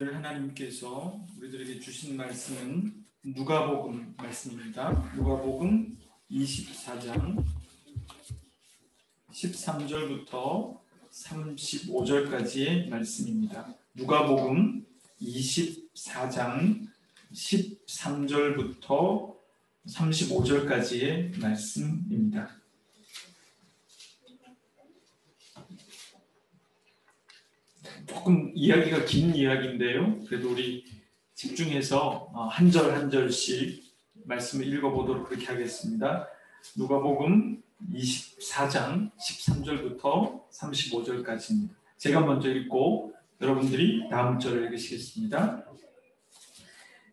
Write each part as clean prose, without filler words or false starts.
하나님께서 우리들에게 주신 말씀은 누가복음 말씀입니다. 누가복음 24장 13절부터 35절까지의 말씀입니다. 누가복음 24장 13절부터 35절까지의 말씀입니다. 조금 이야기가 긴 이야기인데요. 그래도 우리 집중해서 한 절 한 절씩 말씀을 읽어보도록 그렇게 하겠습니다. 누가복음 24장 13절부터 35절까지입니다. 제가 먼저 읽고 여러분들이 다음 절을 읽으시겠습니다.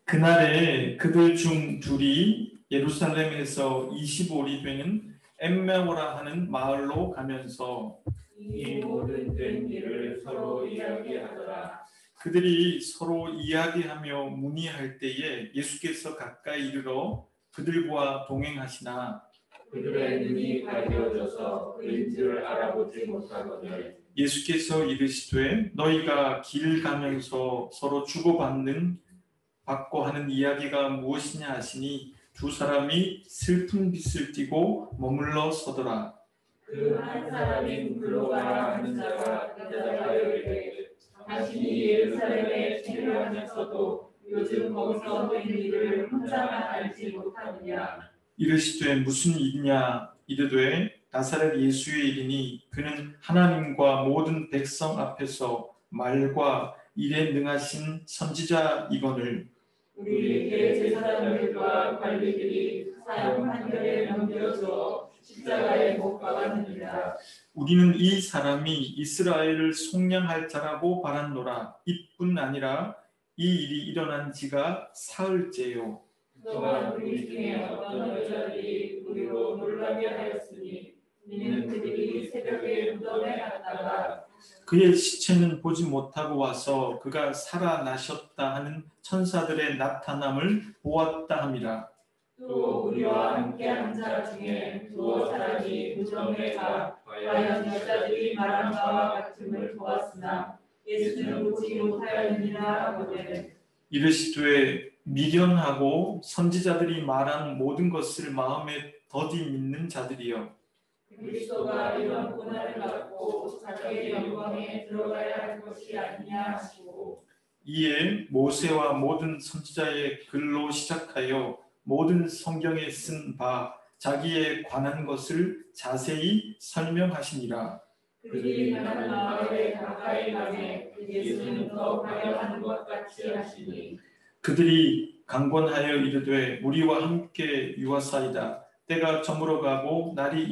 그날에 그들 중 둘이 예루살렘에서 25리 되는 엠마오라 하는 마을로 가면서 이 모든 된 일을 서로 이야기하더라. 그들이 서로 이야기하며 문의할 때에 예수께서 가까이 이르러 그들과 동행하시나 그들의 눈이 가려져서 그인지를 알아보지 못하거늘 예수께서 이르시되 너희가 길 가면서 서로 받고 하는 이야기가 무엇이냐 하시니 두 사람이 슬픈 빛을 띠고 머물러 서더라. 그 한 사람인 블로가라 하는 자가 대답하여 이르되 당신이 예루살렘에 체류하면서도 요즘 거기서 된 일을 혼자만 알지 못하느냐. 이르시되 무슨 일이냐. 이르되 나사렛 예수의 일이니 그는 하나님과 모든 백성 앞에서 말과 일에 능하신 선지자이거늘 우리에게 제사장들과 관리들이 사형 판결에 넘겨주어 십자가에 못 박았느니라. 우리는 이 사람이 이스라엘을 속량할 자라고 바랐노라. 이뿐 아니라 이 일이 일어난 지가 사흘째요. 또한 우리 중에 어떤 여자들이 우리로 놀라게 하였으니 이는 그들이 새벽에 무덤에 갔다가 그의 시체는 보지 못하고 와서 그가 살아나셨다 하는 천사들의 나타남을 보았다 함이라. 또 우리와 함께한 자 중에 두어 사람이 무덤에 가 과연 여자들이 말한 바와 같음을 보았으나 예수는 보지 못하였느니라 하거든. 이르시되 미련하고 선지자들이 말한 모든 것을 마음에 더디 믿는 자들이여. 그리스도가 이런 고난을 받고 자기의 영광에 들어가야 할 것이 아니냐 하시고 이에 모세와 모든 선지자의 글로 시작하여 모든 성경에 쓴 바 자기에 관한 것을 자세히 설명하시니라. 그들이 가는 마을에 가까이 가매 예수는 더 가려하는 것 같이 하시니 그들이 강권하여 이르되 우리와 함께 유하사이다. 때가 저물어가고 날이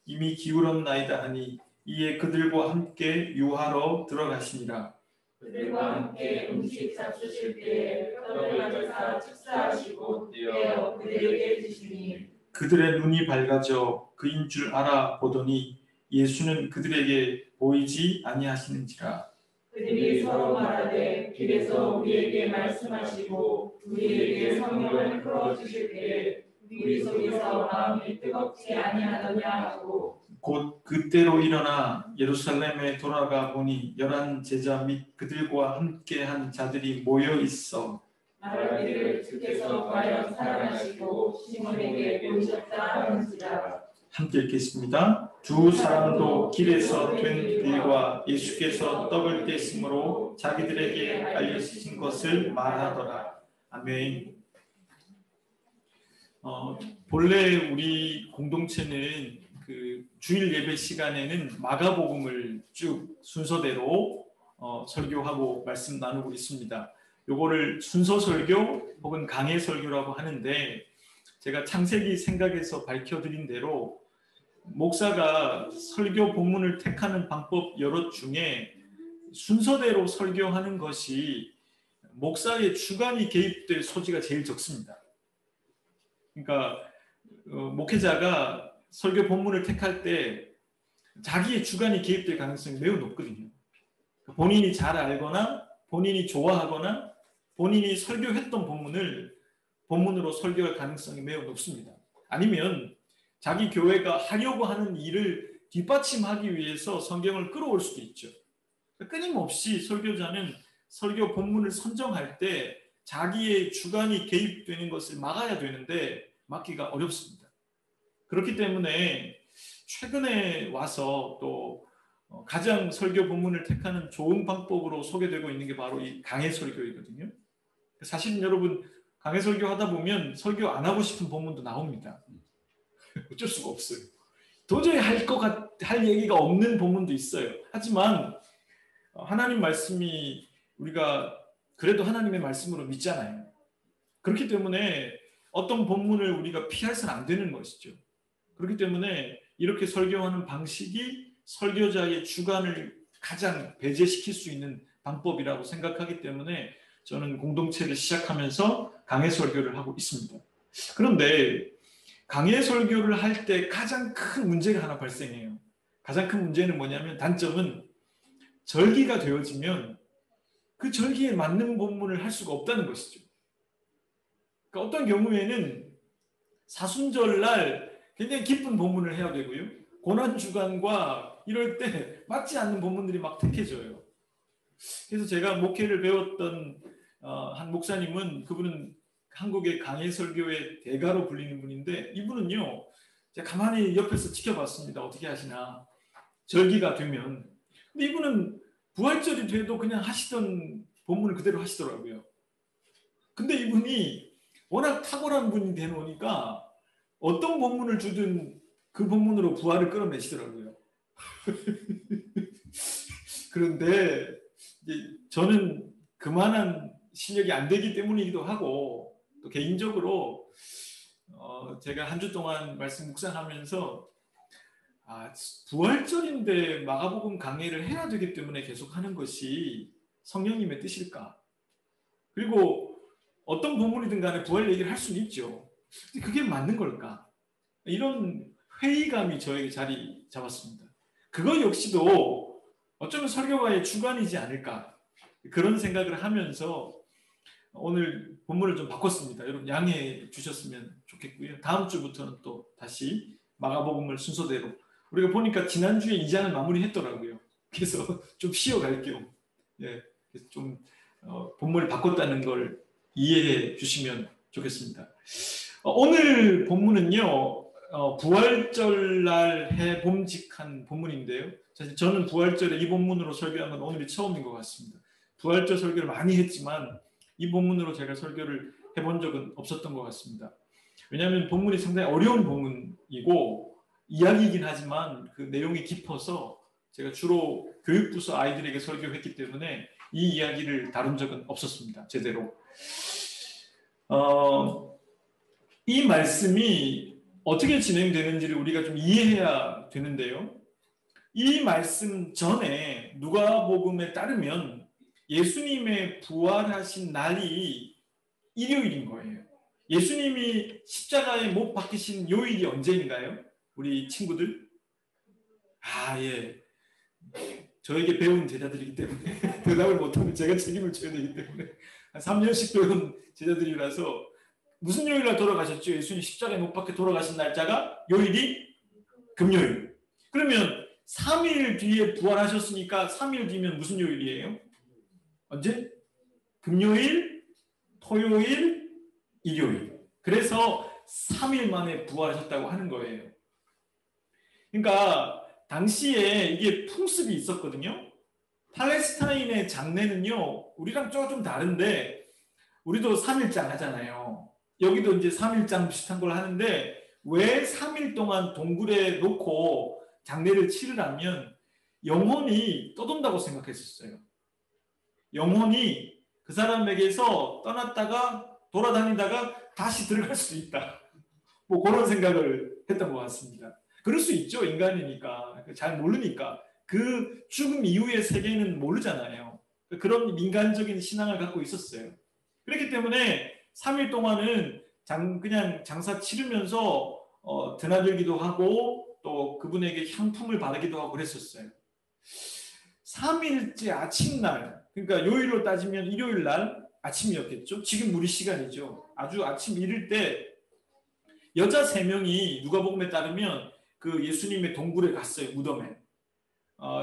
이미 기울었나이다 하니 이에 그들과 함께 유하러 들어가시니라. 그들과 함께 음식 잡수실 때에 떡을 가져다 축사하시고 떼어 그들에게 주시니 그들의 눈이 밝아져 그인 줄 알아보더니 예수는 그들에게 보이지 아니하시는지라. 그들이 서로 말하되 길에서 우리에게 말씀하시고 우리에게 성령을 풀어주실 때에 우리 속에서 마음이 뜨겁지 아니하느냐 하고 곧 그때로 일어나 예루살렘에 돌아가 보니 11 제자 및 그들과 함께한 자들이 모여 있어 말하기를 주께서 과연 살아나시고 시몬에게 보이셨다 하는지라. 함께 읽겠습니다. 두 사람도 길에서 된 일과 예수께서 떡을 떼심으로 자기들에게 알려주신 것을 말하더라. 아멘. 본래 우리 공동체는 그 주일 예배 시간에는 마가복음을 쭉 순서대로 설교하고 말씀 나누고 있습니다. 요거를 순서 설교 혹은 강해 설교라고 하는데 제가 창세기 생각에서 밝혀드린 대로 목사가 설교 본문을 택하는 방법 여러 중에 순서대로 설교하는 것이 목사의 주관이 개입될 소지가 제일 적습니다. 그러니까 목회자가 설교 본문을 택할 때 자기의 주관이 개입될 가능성이 매우 높거든요. 본인이 잘 알거나 본인이 좋아하거나 본인이 설교했던 본문으로 설교할 가능성이 매우 높습니다. 아니면 자기 교회가 하려고 하는 일을 뒷받침하기 위해서 성경을 끌어올 수도 있죠. 끊임없이 설교자는 설교 본문을 선정할 때 자기의 주관이 개입되는 것을 막아야 되는데 막기가 어렵습니다. 그렇기 때문에 최근에 와서 또 가장 설교 본문을 택하는 좋은 방법으로 소개되고 있는 게 바로 이 강해 설교이거든요. 사실 여러분 강해 설교 하다 보면 설교 안 하고 싶은 본문도 나옵니다. 어쩔 수가 없어요. 도저히 할 얘기가 없는 본문도 있어요. 하지만 하나님 말씀이 우리가 그래도 하나님의 말씀으로 믿잖아요. 그렇기 때문에 어떤 본문을 우리가 피해서는 안 되는 것이죠. 그렇기 때문에 이렇게 설교하는 방식이 설교자의 주관을 가장 배제시킬 수 있는 방법이라고 생각하기 때문에 저는 공동체를 시작하면서 강해 설교를 하고 있습니다. 그런데 강해 설교를 할 때 가장 큰 문제가 하나 발생해요. 가장 큰 문제는 뭐냐면 단점은 절기가 되어지면 그 절기에 맞는 본문을 할 수가 없다는 것이죠. 그러니까 어떤 경우에는 사순절날 굉장히 기쁜 본문을 해야 되고요. 고난주간과 이럴 때 맞지 않는 본문들이 막 택해져요. 그래서 제가 목회를 배웠던 한 목사님은 그분은 한국의 강해 설교의 대가로 불리는 분인데 이분은요. 제가 가만히 옆에서 지켜봤습니다. 어떻게 하시나. 절기가 되면. 근데 이분은 부활절이 돼도 그냥 하시던 본문을 그대로 하시더라고요. 근데 이분이 워낙 탁월한 분이 되놓으니까 어떤 본문을 주든 그 본문으로 부활을 끌어내시더라고요. 그런데 이제 저는 그만한 실력이 안 되기 때문이기도 하고 또 개인적으로 제가 한 주 동안 말씀 묵상하면서 부활절인데 마가복음 강해를 해야 되기 때문에 계속 하는 것이 성령님의 뜻일까? 그리고 어떤 본문이든 간에 부활 얘기를 할 수는 있죠. 근데 그게 맞는 걸까? 이런 회의감이 저에게 자리 잡았습니다. 그거 역시도 어쩌면 설교가의 주관이지 않을까? 그런 생각을 하면서 오늘 본문을 좀 바꿨습니다. 여러분 양해해 주셨으면 좋겠고요. 다음 주부터는 또 다시 마가복음을 순서대로 우리가 보니까 지난주에 2장을 마무리했더라고요. 그래서 좀 쉬어갈 겸 좀 본문을 바꿨다는 걸 이해해 주시면 좋겠습니다. 오늘 본문은요. 부활절날 해 봄직한 본문인데요. 사실 저는 부활절에 이 본문으로 설교한 건 오늘이 처음인 것 같습니다. 부활절 설교를 많이 했지만 이 본문으로 제가 설교를 해본 적은 없었던 것 같습니다. 왜냐하면 본문이 상당히 어려운 본문이고 이야기이긴 하지만 그 내용이 깊어서 제가 주로 교육부서 아이들에게 설교했기 때문에 이 이야기를 다룬 적은 없었습니다. 제대로. 이 말씀이 어떻게 진행되는지를 우리가 좀 이해해야 되는데요. 이 말씀 전에 누가복음에 따르면 예수님의 부활하신 날이 일요일인 거예요. 예수님이 십자가에 못 박히신 요일이 언제인가요? 우리 친구들? 예. 저에게 배운 제자들이기 때문에 대답을 못하면 제가 책임을 져야 되기 때문에 한 3년씩 배운 제자들이라서 무슨 요일날 돌아가셨죠? 예수님 십자가에 못 박혀 돌아가신 날짜가 요일이 금요일. 그러면 3일 뒤에 부활하셨으니까 3일 뒤면 무슨 요일이에요? 언제? 금요일, 토요일, 일요일. 그래서 3일 만에 부활하셨다고 하는 거예요. 그러니까 당시에 이게 풍습이 있었거든요. 팔레스타인의 장례는요, 우리랑 조금 다른데 우리도 3일장 하잖아요. 여기도 이제 3일장 비슷한 걸 하는데 왜 3일 동안 동굴에 놓고 장례를 치르라면 영혼이 떠돈다고 생각했었어요. 영혼이 그 사람에게서 떠났다가 돌아다니다가 다시 들어갈 수 있다. 뭐 그런 생각을 했던 것 같습니다. 그럴 수 있죠. 인간이니까. 잘 모르니까. 그 죽음 이후의 세계는 모르잖아요. 그런 민간적인 신앙을 갖고 있었어요. 그렇기 때문에 3일 동안은 그냥 장사 치르면서 드나들기도 하고 또 그분에게 향품을 바르기도 하고 그랬었어요. 3일째 아침날, 그러니까 요일로 따지면 일요일 날 아침이었겠죠. 지금 우리 시간이죠. 아주 아침 이를 때 여자 3명이 누가복음에 따르면 그 예수님의 동굴에 갔어요. 무덤에.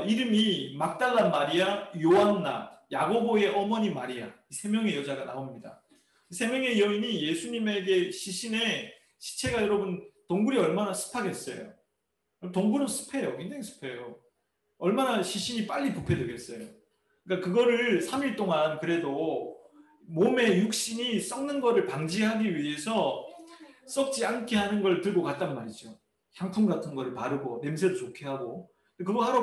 이름이 막달라 마리아, 요한나, 야고보의 어머니 마리아, 이 세 명의 여자가 나옵니다. 세 명의 여인이 예수님에게 시신에 시체가 여러분 동굴이 얼마나 습하겠어요. 동굴은 습해요. 굉장히 습해요. 얼마나 시신이 빨리 부패되겠어요. 그러니까 그거를 3일 동안 그래도 몸의 육신이 썩는 거를 방지하기 위해서 썩지 않게 하는 걸 들고 갔단 말이죠. 향품 같은 거를 바르고 냄새도 좋게 하고. 그거 하러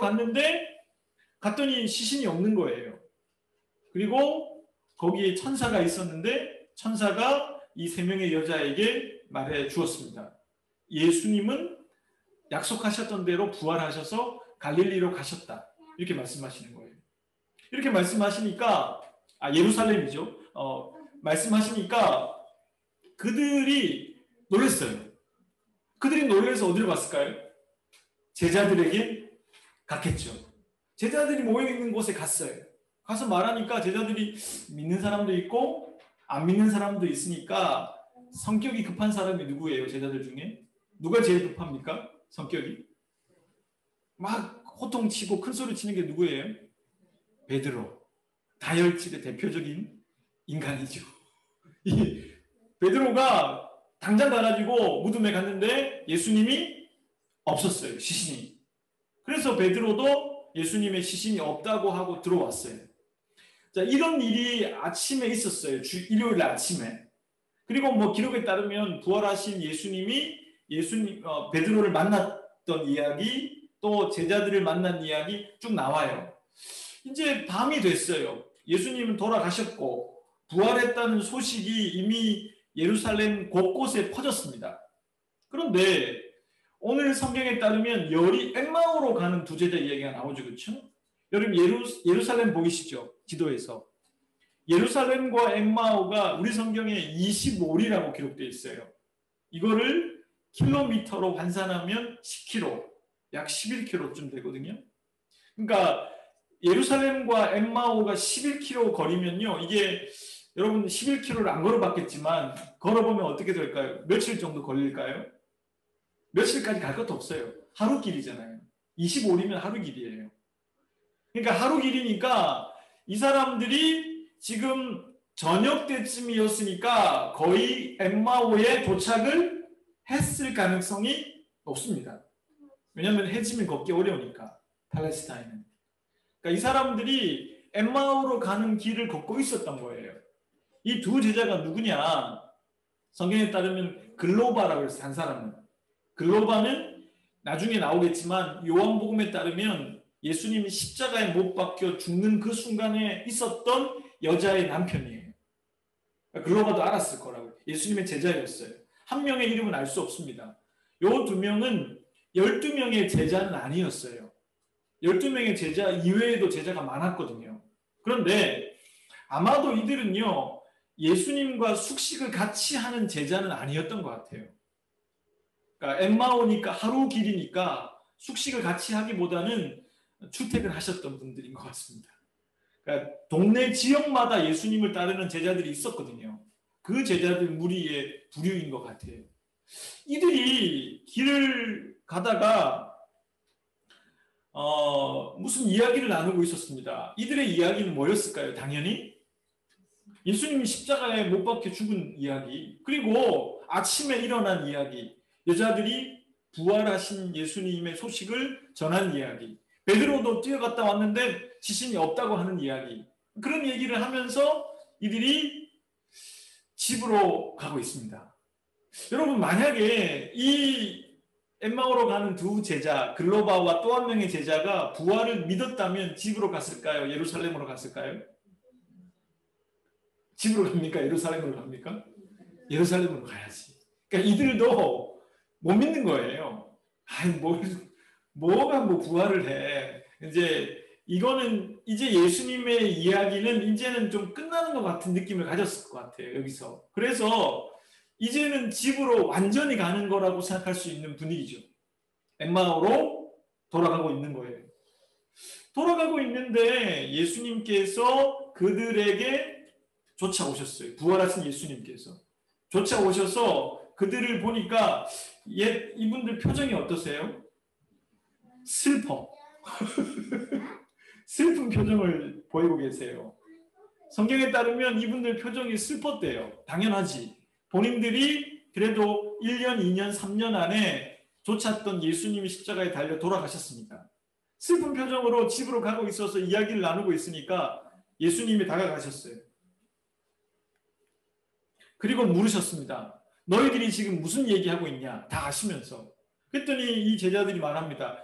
갔더니 시신이 없는 거예요. 그리고 거기에 천사가 있었는데 천사가 이 세 명의 여자에게 말해 주었습니다. 예수님은 약속하셨던 대로 부활하셔서 갈릴리로 가셨다. 이렇게 말씀하시는 거예요. 이렇게 말씀하시니까 예루살렘이죠. 말씀하시니까 그들이 놀랐어요. 그들이 놀라서 어디로 갔을까요? 제자들에게 갔겠죠. 제자들이 모여있는 곳에 갔어요. 가서 말하니까 제자들이 믿는 사람도 있고 안 믿는 사람도 있으니까 성격이 급한 사람이 누구예요? 제자들 중에? 누가 제일 급합니까? 성격이? 막 호통치고 큰소리 치는 게 누구예요? 베드로. 다혈질의 대표적인 인간이죠. 이 베드로가 당장 가가지고 무덤에 갔는데 예수님이 없었어요. 시신이. 그래서 베드로도 예수님의 시신이 없다고 하고 들어왔어요. 자, 이런 일이 아침에 있었어요. 일요일 아침에. 그리고 기록에 따르면 부활하신 예수님이 베드로를 만났던 이야기, 또 제자들을 만난 이야기 쭉 나와요. 이제 밤이 됐어요. 예수님은 돌아가셨고 부활했다는 소식이 이미 예루살렘 곳곳에 퍼졌습니다. 그런데 오늘 성경에 따르면 열이 엠마오로 가는 두 제자 이야기가 나오죠. 그렇죠? 여러분 예루살렘 보이시죠? 지도에서. 예루살렘과 엠마오가 우리 성경에 25리라고 기록되어 있어요. 이거를 킬로미터로 환산하면 10km, 약 11km쯤 되거든요. 그러니까 예루살렘과 엠마오가 11km 거리면요. 이게 여러분 11km를 안 걸어봤겠지만 걸어보면 어떻게 될까요? 며칠 정도 걸릴까요? 며칠까지 갈 것도 없어요. 하루 길이잖아요. 25리면 하루 길이에요. 그러니까 하루 길이니까 이 사람들이 지금 저녁 때쯤이었으니까 거의 엠마오에 도착을 했을 가능성이 높습니다. 왜냐하면 해지면 걷기 어려우니까 팔레스타인은. 그러니까 이 사람들이 엠마오로 가는 길을 걷고 있었던 거예요. 이 두 제자가 누구냐? 성경에 따르면 글로바라고 했어요. 한 사람은. 글로바는 나중에 나오겠지만 요한복음에 따르면 예수님이 십자가에 못 박혀 죽는 그 순간에 있었던 여자의 남편이에요. 글로바도 알았을 거라고요. 예수님의 제자였어요. 한 명의 이름은 알 수 없습니다. 요 두 명은 12명의 제자는 아니었어요. 12명의 제자 이외에도 제자가 많았거든요. 그런데 아마도 이들은요, 예수님과 숙식을 같이 하는 제자는 아니었던 것 같아요. 그러니까 엠마오니까 하루 길이니까 숙식을 같이 하기보다는 출퇴근하셨던 분들인 것 같습니다. 그러니까 동네 지역마다 예수님을 따르는 제자들이 있었거든요. 그 제자들 무리의 부류인 것 같아요. 이들이 길을 가다가 무슨 이야기를 나누고 있었습니다. 이들의 이야기는 뭐였을까요? 당연히 예수님이 십자가에 못 박혀 죽은 이야기, 그리고 아침에 일어난 이야기, 여자들이 부활하신 예수님의 소식을 전한 이야기, 베드로도 뛰어갔다 왔는데 시신이 없다고 하는 이야기, 그런 얘기를 하면서 이들이 집으로 가고 있습니다. 여러분, 만약에 이 엠마오로 가는 두 제자, 글로바와 또 한 명의 제자가 부활을 믿었다면 집으로 갔을까요? 예루살렘으로 갔을까요? 집으로 갑니까? 예루살렘으로 갑니까? 예루살렘으로 가야지. 그러니까 이들도 못 믿는 거예요. 아니, 뭐가 부활을 해. 이거는 이제 예수님의 이야기는 이제는 좀 끝나는 것 같은 느낌을 가졌을 것 같아요. 여기서. 그래서 이제는 집으로 완전히 가는 거라고 생각할 수 있는 분위기죠. 엠마오로 돌아가고 있는 거예요. 돌아가고 있는데 예수님께서 그들에게 쫓아오셨어요. 부활하신 예수님께서 쫓아오셔서 그들을 보니까 이분들 표정이 어떠세요? 슬퍼. 슬픈 표정을 보이고 계세요. 성경에 따르면 이분들 표정이 슬펐대요. 당연하지. 본인들이 그래도 1년, 2년, 3년 안에 쫓았던 예수님이 십자가에 달려 돌아가셨습니다. 슬픈 표정으로 집으로 가고 있어서 이야기를 나누고 있으니까 예수님이 다가가셨어요. 그리고 물으셨습니다. 너희들이 지금 무슨 얘기하고 있냐? 다 아시면서. 그랬더니 이 제자들이 말합니다.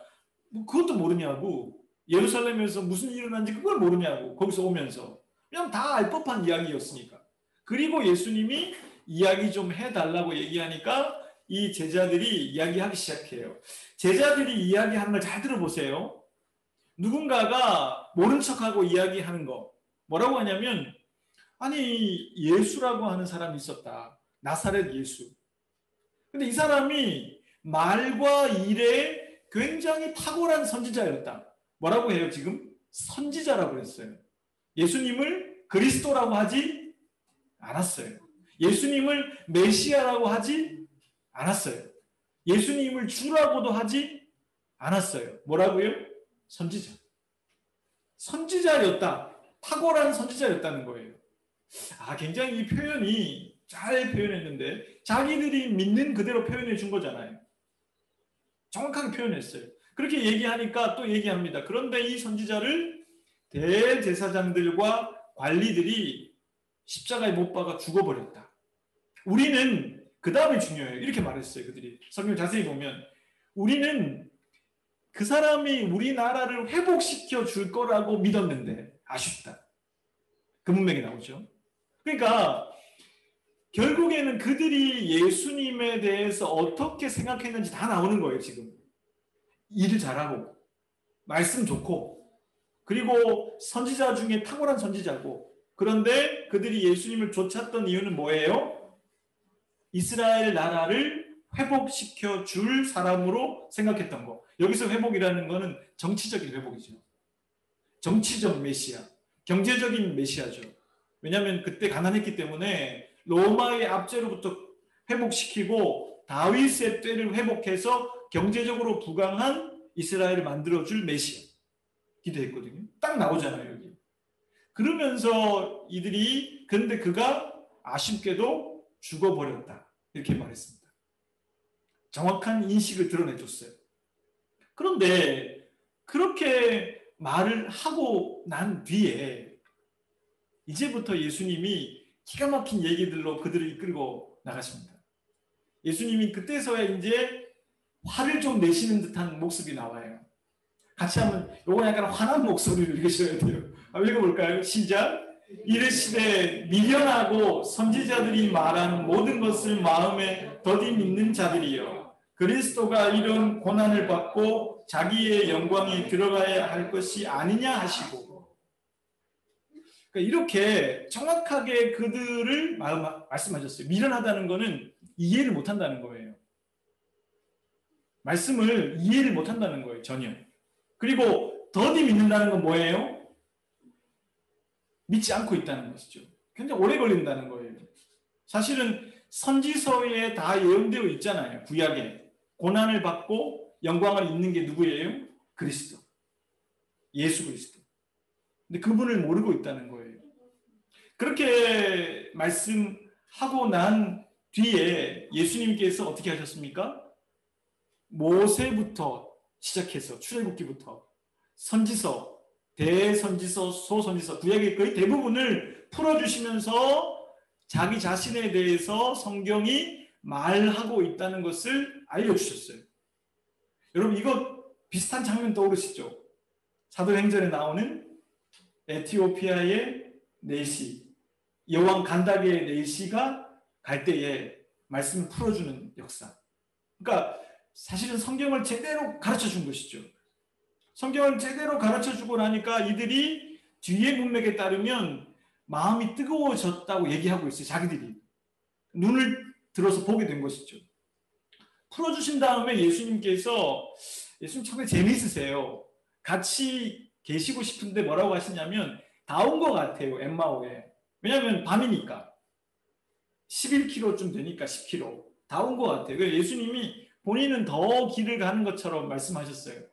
뭐 그것도 모르냐고. 예루살렘에서 무슨 일이 일어난지 그걸 모르냐고. 거기서 오면서. 그냥 다 알 법한 이야기였으니까. 그리고 예수님이 이야기 좀 해달라고 얘기하니까 이 제자들이 이야기하기 시작해요. 제자들이 이야기하는 걸 잘 들어보세요. 누군가가 모른 척하고 이야기하는 거. 뭐라고 하냐면 아니 예수라고 하는 사람이 있었다. 나사렛 예수. 근데 이 사람이 말과 일에 굉장히 탁월한 선지자였다. 뭐라고 해요 지금? 선지자라고 했어요. 예수님을 그리스도라고 하지 않았어요. 예수님을 메시아라고 하지 않았어요. 예수님을 주라고도 하지 않았어요. 뭐라고요? 선지자. 선지자였다. 탁월한 선지자였다는 거예요. 굉장히 이 표현이 잘 표현했는데 자기들이 믿는 그대로 표현해 준 거잖아요. 정확하게 표현했어요. 그렇게 얘기하니까 또 얘기합니다. 그런데 이 선지자를 대제사장들과 관리들이 십자가에 못 박아 죽어버렸다. 우리는 그 다음에 중요해요. 이렇게 말했어요. 그들이. 성경 자세히 보면 우리는 그 사람이 우리나라를 회복시켜 줄 거라고 믿었는데 아쉽다. 그 문맥이 나오죠. 그러니까 결국에는 그들이 예수님에 대해서 어떻게 생각했는지 다 나오는 거예요. 지금. 일을 잘하고 말씀 좋고 그리고 선지자 중에 탁월한 선지자고 그런데 그들이 예수님을 쫓았던 이유는 뭐예요? 이스라엘 나라를 회복시켜 줄 사람으로 생각했던 거. 여기서 회복이라는 거는 정치적인 회복이죠. 정치적 메시아, 경제적인 메시아죠. 왜냐하면 그때 가난했기 때문에 로마의 압제로부터 회복시키고 다윗의 때를 회복해서 경제적으로 부강한 이스라엘을 만들어줄 메시아 기대했거든요. 딱 나오잖아요 여기. 그러면서 이들이 근데 그가 아쉽게도 죽어버렸다 이렇게 말했습니다. 정확한 인식을 드러내줬어요. 그런데 그렇게 말을 하고 난 뒤에 이제부터 예수님이 기가 막힌 얘기들로 그들을 이끌고 나가십니다. 예수님이 그때서야 이제 화를 좀 내시는 듯한 모습이 나와요. 같이 하면 요거 약간 화난 목소리로 읽으셔야 돼요. 읽어볼까요? 시작. 이르시되 미련하고 선지자들이 말한 모든 것을 마음에 더디 믿는 자들이여 그리스도가 이런 고난을 받고 자기의 영광에 들어가야 할 것이 아니냐 하시고 그러니까 이렇게 정확하게 그들을 말씀하셨어요. 미련하다는 것은 이해를 못한다는 거예요. 말씀을 이해를 못한다는 거예요. 전혀. 그리고 더디 믿는다는 건 뭐예요? 믿지 않고 있다는 것이죠. 굉장히 오래 걸린다는 거예요. 사실은 선지서에 다 예언되어 있잖아요. 구약에. 고난을 받고 영광을 입는 게 누구예요? 그리스도. 예수 그리스도. 근데 그분을 모르고 있다는 거예요. 그렇게 말씀하고 난 뒤에 예수님께서 어떻게 하셨습니까? 모세부터 시작해서 출애굽기부터 선지서, 대선지서, 소선지서, 구약의 거의 대부분을 풀어주시면서 자기 자신에 대해서 성경이 말하고 있다는 것을 알려주셨어요. 여러분 이거 비슷한 장면 떠오르시죠? 사도행전에 나오는 에티오피아의 내시, 여왕 간다게의 내시가 갈 때에 말씀을 풀어주는 역사. 그러니까 사실은 성경을 제대로 가르쳐준 것이죠. 성경을 제대로 가르쳐주고 나니까 이들이 뒤의 문맥에 따르면 마음이 뜨거워졌다고 얘기하고 있어요. 자기들이. 눈을 들어서 보게 된 것이죠. 풀어주신 다음에 예수님께서 예수님 참 재미있으세요. 같이 계시고 싶은데 뭐라고 하시냐면 다 온 것 같아요. 엠마오에. 왜냐하면 밤이니까. 11km쯤 되니까 10km. 다 온 것 같아요. 그래서 예수님이 본인은 더 길을 가는 것처럼 말씀하셨어요.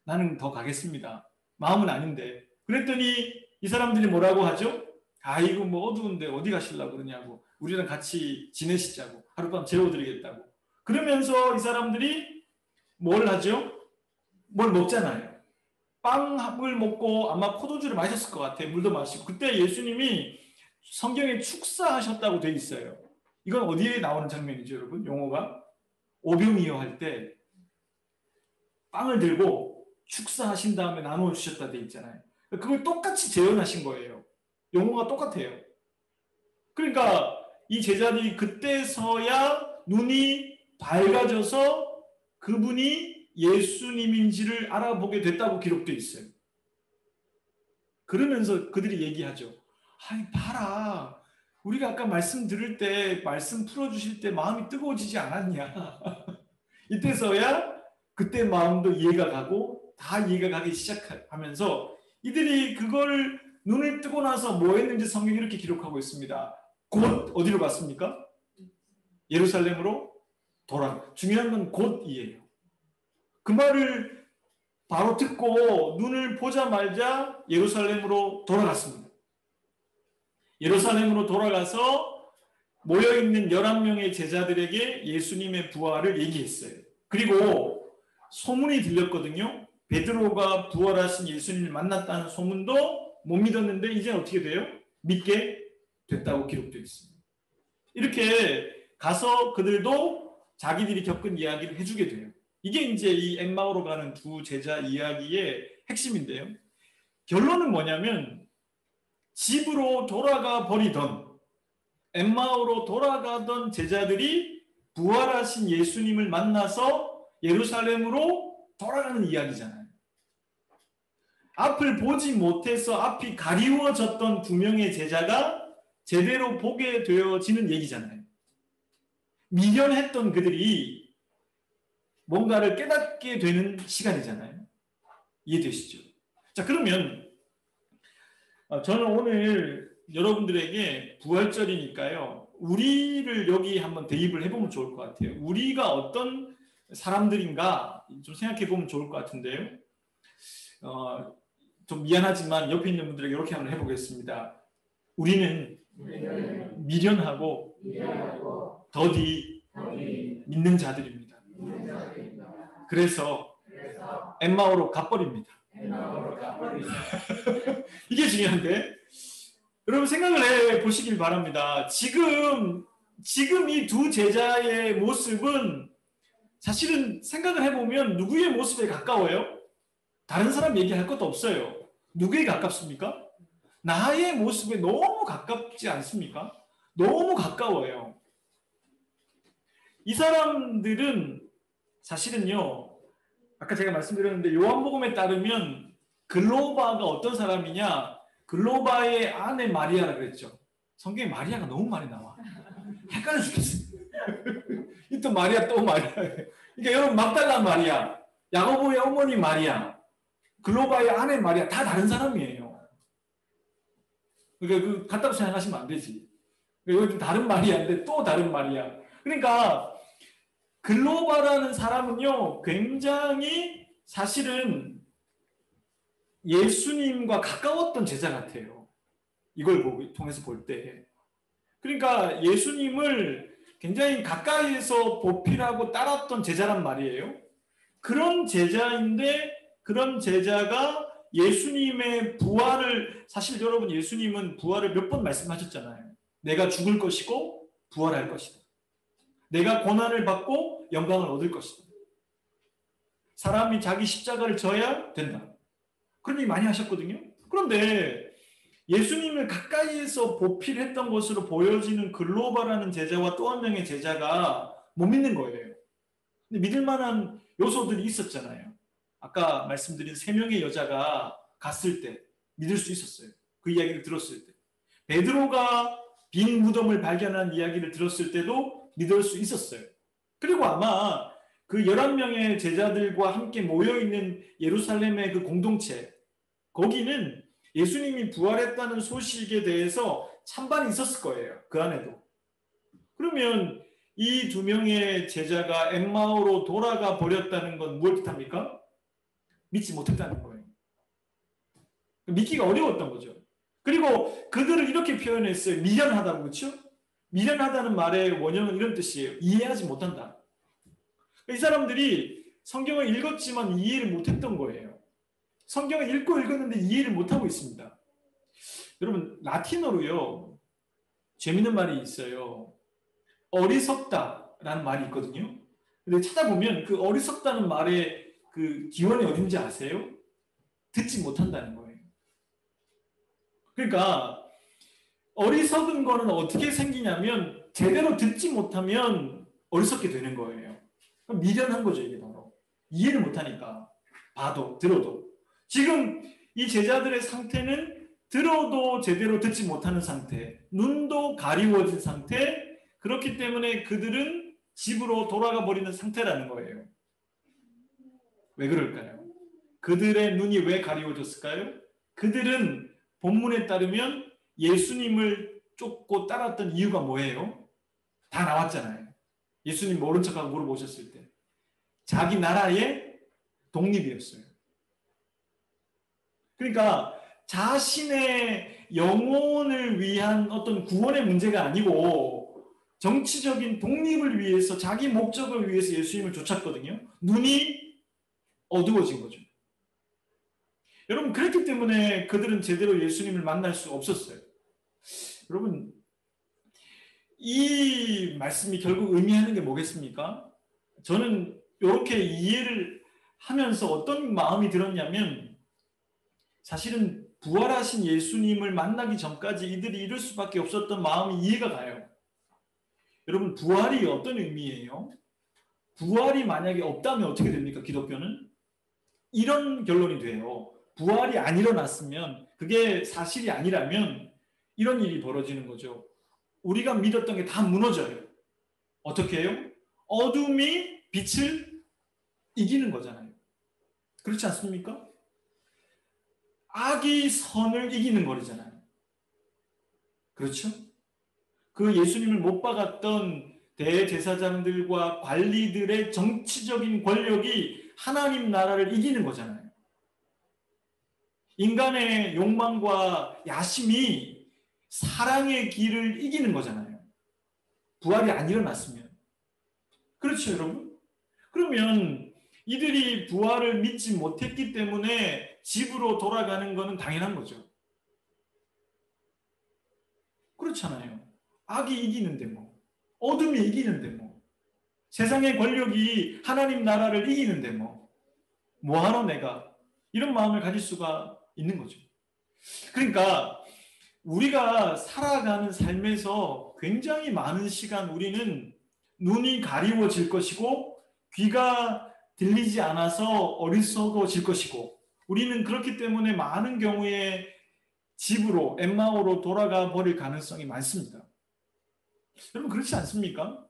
나는 더 가겠습니다. 마음은 아닌데. 그랬더니 이 사람들이 뭐라고 하죠? 아이고 뭐 어두운데 어디 가시려고 그러냐고. 우리랑 같이 지내시자고. 하룻밤 재워드리겠다고. 그러면서 이 사람들이 뭘 하죠? 뭘 먹잖아요. 빵을 먹고 아마 포도주를 마셨을 것 같아요. 물도 마시고. 그때 예수님이 성경에 축사하셨다고 돼 있어요. 이건 어디에 나오는 장면이죠, 여러분? 용어가 오병이어 할 때 빵을 들고 축사하신 다음에 나누어 주셨다 돼 있잖아요. 그걸 똑같이 재현하신 거예요. 용어가 똑같아요. 그러니까 이 제자들이 그때서야 눈이 밝아져서 그분이 예수님인지를 알아보게 됐다고 기록되어 있어요. 그러면서 그들이 얘기하죠. 아니 봐라. 우리가 아까 말씀 들을 때 말씀 풀어주실 때 마음이 뜨거워지지 않았냐. 이때서야 그때 마음도 이해가 가고 다 이해가 가기 시작하면서 이들이 그걸 눈을 뜨고 나서 뭐 했는지 성경이 이렇게 기록하고 있습니다. 곧 어디로 갔습니까? 예루살렘으로 중요한 건 곧이에요. 그 말을 바로 듣고 눈을 보자마자 예루살렘으로 돌아갔습니다. 예루살렘으로 돌아가서 모여있는 11명의 제자들에게 예수님의 부활을 얘기했어요. 그리고 소문이 들렸거든요. 베드로가 부활하신 예수님을 만났다는 소문도 못 믿었는데 이제 어떻게 돼요? 믿게 됐다고 기록되어 있습니다. 이렇게 가서 그들도 자기들이 겪은 이야기를 해주게 돼요. 이게 이제 이 엠마오로 가는 두 제자 이야기의 핵심인데요. 결론은 뭐냐면 집으로 돌아가 버리던 엠마오로 돌아가던 제자들이 부활하신 예수님을 만나서 예루살렘으로 돌아가는 이야기잖아요. 앞을 보지 못해서 앞이 가리워졌던 두 명의 제자가 제대로 보게 되어지는 얘기잖아요. 미련했던 그들이 뭔가를 깨닫게 되는 시간이잖아요. 이해되시죠? 자, 그러면 저는 오늘 여러분들에게 부활절이니까요. 우리를 여기 한번 대입을 해보면 좋을 것 같아요. 우리가 어떤 사람들인가 좀 생각해 보면 좋을 것 같은데요. 좀 미안하지만 옆에 있는 분들에게 이렇게 한번 해보겠습니다. 우리는 미련하고 더디 믿는 자들입니다. 그래서 엠마오로 가버립니다. 이게 중요한데 여러분 생각을 해보시길 바랍니다. 지금 이 두 제자의 모습은 사실은 생각을 해보면 누구의 모습에 가까워요? 다른 사람 얘기할 것도 없어요. 누구에 가깝습니까? 나의 모습에 너무 가깝지 않습니까? 너무 가까워요. 이 사람들은 사실은요, 아까 제가 말씀드렸는데 요한복음에 따르면 글로바가 어떤 사람이냐, 글로바의 아내 마리아라 그랬죠. 성경에 마리아가 너무 많이 나와. 헷갈려 죽겠어요. 또 마리아 또 마리아. 그러니까 여러분 막달라 마리아, 야고보의 어머니 마리아, 글로바의 아내 마리아 다 다른 사람이에요. 그러니까 그 같다고 생각하시면 안 되지. 여기 다른 마리아인데 또 다른 마리아. 그러니까 글로바라는 사람은요 굉장히 사실은 예수님과 가까웠던 제자 같아요. 이걸 통해서 볼 때. 그러니까 예수님을 굉장히 가까이에서 보필하고 따랐던 제자란 말이에요. 그런 제자인데 그런 제자가 예수님의 부활을, 사실 여러분 예수님은 부활을 몇 번 말씀하셨잖아요. 내가 죽을 것이고 부활할 것이다. 내가 고난을 받고 영광을 얻을 것이다. 사람이 자기 십자가를 져야 된다. 그런 얘기 많이 하셨거든요. 그런데 예수님을 가까이에서 보필했던 것으로 보여지는 글로바라는 제자와 또 한 명의 제자가 못 믿는 거예요. 근데 믿을 만한 요소들이 있었잖아요. 아까 말씀드린 3명의 여자가 갔을 때 믿을 수 있었어요. 그 이야기를 들었을 때. 베드로가 빈 무덤을 발견한 이야기를 들었을 때도 믿을 수 있었어요. 그리고 아마 그 11명의 제자들과 함께 모여있는 예루살렘의 그 공동체, 거기는 예수님이 부활했다는 소식에 대해서 찬반이 있었을 거예요. 그 안에도. 그러면 이 2명의 제자가 엠마오로 돌아가 버렸다는 건 뭘 뜻합니까? 믿지 못했다는 거예요. 믿기가 어려웠던 거죠. 그리고 그들을 이렇게 표현했어요. 미련하다고. 그렇죠? 미련하다는 말의 원형은 이런 뜻이에요. 이해하지 못한다. 이 사람들이 성경을 읽었지만 이해를 못했던 거예요. 성경을 읽었는데 이해를 못하고 있습니다. 여러분, 라틴어로요, 재밌는 말이 있어요. 어리석다라는 말이 있거든요. 근데 찾아보면 그 어리석다는 말의 그 기원이 어딘지 아세요? 듣지 못한다는 거예요. 그러니까 어리석은 거는 어떻게 생기냐면 제대로 듣지 못하면 어리석게 되는 거예요. 그럼 미련한 거죠, 이게 바로. 이해를 못하니까. 봐도, 들어도. 지금 이 제자들의 상태는 들어도 제대로 듣지 못하는 상태, 눈도 가리워진 상태, 그렇기 때문에 그들은 집으로 돌아가 버리는 상태라는 거예요. 왜 그럴까요? 그들의 눈이 왜 가리워졌을까요? 그들은 본문에 따르면 예수님을 쫓고 따랐던 이유가 뭐예요? 다 나왔잖아요. 예수님 모른 척하고 물어보셨을 때. 자기 나라의 독립이었어요. 그러니까 자신의 영혼을 위한 어떤 구원의 문제가 아니고 정치적인 독립을 위해서 자기 목적을 위해서 예수님을 쫓았거든요. 눈이 어두워진 거죠. 여러분, 그렇기 때문에 그들은 제대로 예수님을 만날 수 없었어요. 여러분, 이 말씀이 결국 의미하는 게 뭐겠습니까? 저는 이렇게 이해를 하면서 어떤 마음이 들었냐면, 사실은 부활하신 예수님을 만나기 전까지 이들이 이럴 수밖에 없었던 마음이 이해가 가요. 여러분, 부활이 어떤 의미예요? 부활이 만약에 없다면 어떻게 됩니까? 기독교는? 이런 결론이 돼요. 부활이 안 일어났으면, 그게 사실이 아니라면 이런 일이 벌어지는 거죠. 우리가 믿었던 게 다 무너져요. 어떻게 해요? 어둠이 빛을 이기는 거잖아요. 그렇지 않습니까? 악이 선을 이기는 거잖아요. 그렇죠? 그 예수님을 못 박았던 대제사장들과 관리들의 정치적인 권력이 하나님 나라를 이기는 거잖아요. 인간의 욕망과 야심이 사랑의 길을 이기는 거잖아요. 부활이 안 일어났으면. 그렇죠, 여러분? 그러면 이들이 부활을 믿지 못했기 때문에 집으로 돌아가는 것은 당연한 거죠. 그렇잖아요. 악이 이기는데 뭐. 어둠이 이기는데 뭐. 세상의 권력이 하나님 나라를 이기는데 뭐. 뭐하러 내가. 이런 마음을 가질 수가 있는 거죠. 그러니까 우리가 살아가는 삶에서 굉장히 많은 시간 우리는 눈이 가리워질 것이고 귀가 들리지 않아서 어리석어질 것이고 우리는 그렇기 때문에 많은 경우에 집으로 엠마오로 돌아가 버릴 가능성이 많습니다. 여러분 그렇지 않습니까?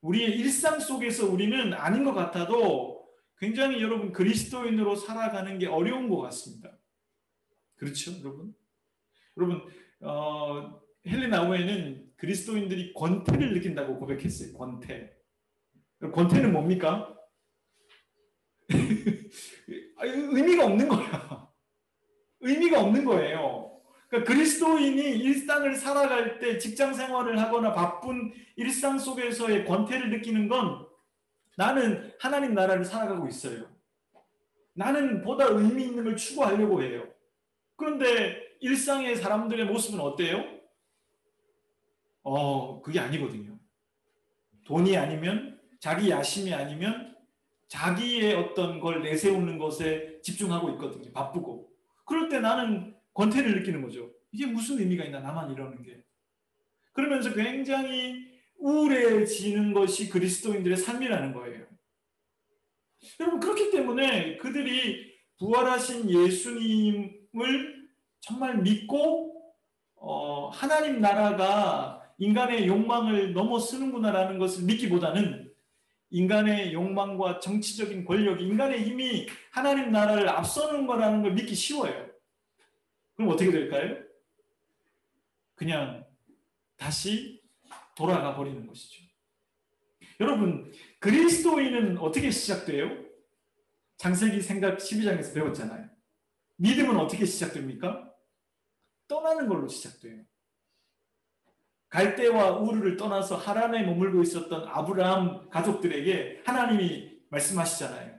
우리의 일상 속에서 우리는 아닌 것 같아도 굉장히 여러분 그리스도인으로 살아가는 게 어려운 것 같습니다. 그렇죠, 여러분? 여러분 헬레나오에는 그리스도인들이 권태를 느낀다고 고백했어요. 권태. 권태는 뭡니까? 의미가 없는 거야. 의미가 없는 거예요. 그러니까 그리스도인이 일상을 살아갈 때 직장 생활을 하거나 바쁜 일상 속에서의 권태를 느끼는 건 나는 하나님 나라를 살아가고 있어요. 나는 보다 의미 있는 걸 추구하려고 해요. 그런데 일상의 사람들의 모습은 어때요? 그게 아니거든요. 돈이 아니면 자기 야심이 아니면 자기의 어떤 걸 내세우는 것에 집중하고 있거든요. 바쁘고. 그럴 때 나는 권태를 느끼는 거죠. 이게 무슨 의미가 있나 나만 이러는 게. 그러면서 굉장히 우울해지는 것이 그리스도인들의 삶이라는 거예요. 여러분 그렇기 때문에 그들이 부활하신 예수님을 정말 믿고 하나님 나라가 인간의 욕망을 넘어서는구나라는 것을 믿기보다는 인간의 욕망과 정치적인 권력이 인간의 힘이 하나님 나라를 앞서는 거라는 걸 믿기 쉬워요. 그럼 어떻게 될까요? 그냥 다시 돌아가 버리는 것이죠. 여러분 그리스도인은 어떻게 시작돼요? 창세기 생각 12장에서 배웠잖아요. 믿음은 어떻게 시작됩니까? 떠나는 걸로 시작돼요. 갈대와 우르를 떠나서 하란에 머물고 있었던 아브라함 가족들에게 하나님이 말씀하시잖아요.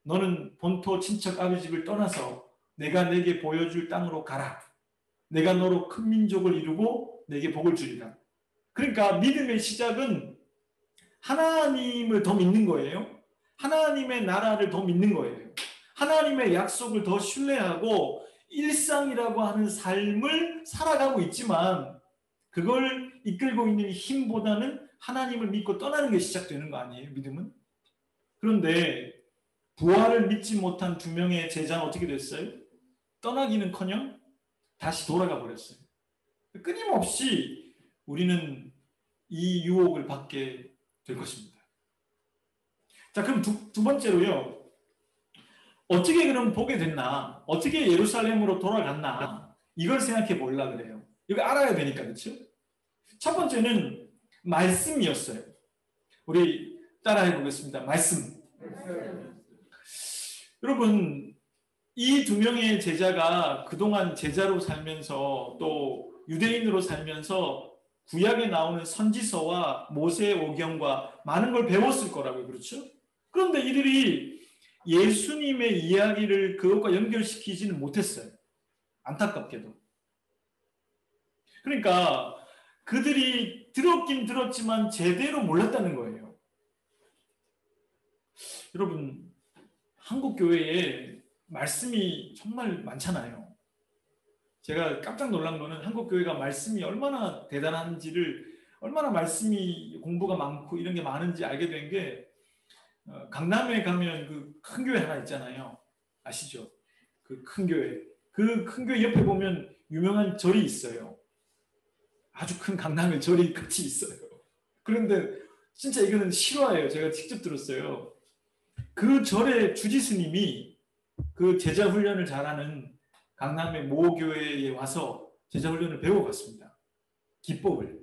너는 본토 친척 아비 집을 떠나서 내가 내게 보여줄 땅으로 가라. 내가 너로 큰 민족을 이루고 내게 복을 주리라. 그러니까 믿음의 시작은 하나님을 더 믿는 거예요. 하나님의 나라를 더 믿는 거예요. 하나님의 약속을 더 신뢰하고 일상이라고 하는 삶을 살아가고 있지만 그걸 이끌고 있는 힘보다는 하나님을 믿고 떠나는 게 시작되는 거 아니에요? 믿음은? 그런데 부활을 믿지 못한 두 명의 제자는 어떻게 됐어요? 떠나기는커녕 다시 돌아가 버렸어요. 끊임없이 우리는 이 유혹을 받게 될 것입니다. 자, 그럼 두 번째로요. 어떻게 그럼 보게 됐나? 어떻게 예루살렘으로 돌아갔나? 이걸 생각해 보려고 그래요. 이거 알아야 되니까, 그렇죠? 첫 번째는 말씀이었어요. 우리 따라해 보겠습니다. 말씀. 여러분, 이 두 명의 제자가 그동안 제자로 살면서 또 유대인으로 살면서 구약에 나오는 선지서와 모세의 오경과 많은 걸 배웠을 거라고요. 그렇죠? 그런데 이들이 예수님의 이야기를 그것과 연결시키지는 못했어요. 안타깝게도. 그러니까 그들이 들었긴 들었지만 제대로 몰랐다는 거예요. 여러분, 한국 교회에 말씀이 정말 많잖아요. 제가 깜짝 놀란 거는 한국 교회가 말씀이 얼마나 대단한지를, 얼마나 말씀이 공부가 많고 이런 게 많은지 알게 된 게, 강남에 가면 그 큰 교회 하나 있잖아요. 아시죠? 그 큰 교회. 그 큰 교회 옆에 보면 유명한 절이 있어요. 아주 큰 강남에 절이 같이 있어요. 그런데 진짜 이거는 실화예요. 제가 직접 들었어요. 그 절의 주지스님이 그 제자 훈련을 잘하는 강남의 모 교회에 와서 제자 훈련을 배워갔습니다. 기법을.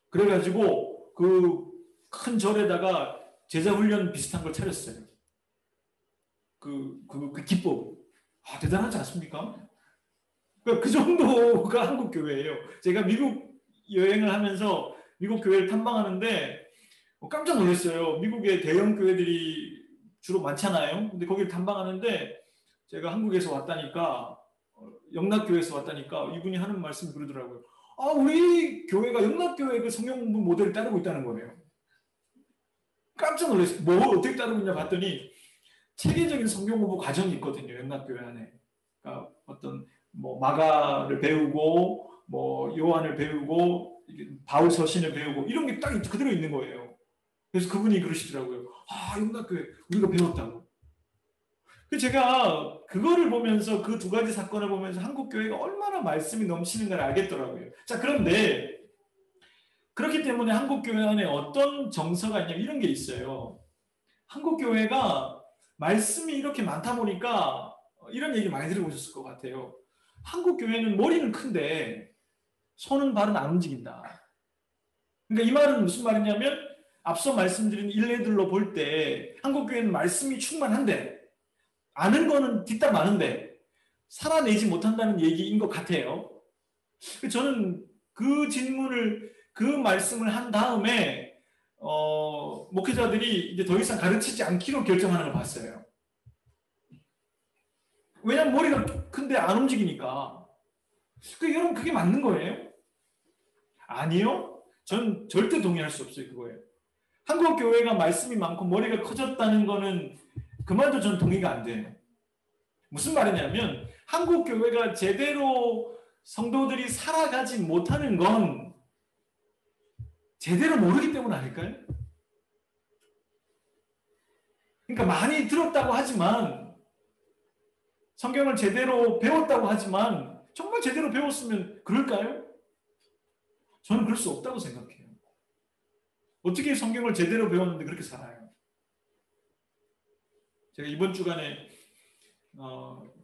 그래가지고 그 큰 절에다가 제자 훈련 비슷한 걸 차렸어요. 그 기법. 아, 대단하지 않습니까? 그 정도가 한국 교회예요. 제가 미국 여행을 하면서 미국 교회를 탐방하는데 깜짝 놀랐어요. 미국의 대형 교회들이 주로 많잖아요. 근데 거기를 탐방하는데 제가 한국에서 왔다니까, 영락교회에서 왔다니까 이분이 하는 말씀이 그러더라고요. 아, 우리 교회가 영락교회 그 성경 공부 모델을 따르고 있다는 거예요. 깜짝 놀랐어요. 뭐 어떻게 따르고 있냐 봤더니 체계적인 성경 공부 과정이 있거든요. 영락교회 안에. 그러니까 어떤 뭐 마가를 배우고 뭐 요한을 배우고 바울 서신을 배우고 이런 게 딱 그대로 있는 거예요. 그래서 그분이 그러시더라고요. 아, 영락교회 우리가 배웠다고. 제가 그거를 보면서 그 두 가지 사건을 보면서 한국 교회가 얼마나 말씀이 넘치는가를 알겠더라고요. 자, 그런데 그렇기 때문에 한국 교회 안에 어떤 정서가 있냐면 이런 게 있어요. 한국 교회가 말씀이 이렇게 많다 보니까 이런 얘기 많이 들어보셨을 것 같아요. 한국 교회는 머리는 큰데 손은 발은 안 움직인다. 그러니까 이 말은 무슨 말이냐면 앞서 말씀드린 일례들로 볼 때 한국 교회는 말씀이 충만한데 아는 거는 뒷담 많은데 살아내지 못한다는 얘기인 것 같아요. 저는 그 질문을, 그 말씀을 한 다음에 목회자들이 이제 더 이상 가르치지 않기로 결정하는 걸 봤어요. 왜냐면 머리가 큰데 안 움직이니까. 여러분 그게 맞는 거예요? 아니요. 전 절대 동의할 수 없어요. 그거예요. 한국 교회가 말씀이 많고 머리가 커졌다는 거는 그만도 전 동의가 안 돼요. 무슨 말이냐면 한국 교회가 제대로 성도들이 살아가지 못하는 건 제대로 모르기 때문 아닐까요? 그러니까 많이 들었다고 하지만 성경을 제대로 배웠다고 하지만 정말 제대로 배웠으면 그럴까요? 저는 그럴 수 없다고 생각해요. 어떻게 성경을 제대로 배웠는데 그렇게 살아요? 제가 이번 주간에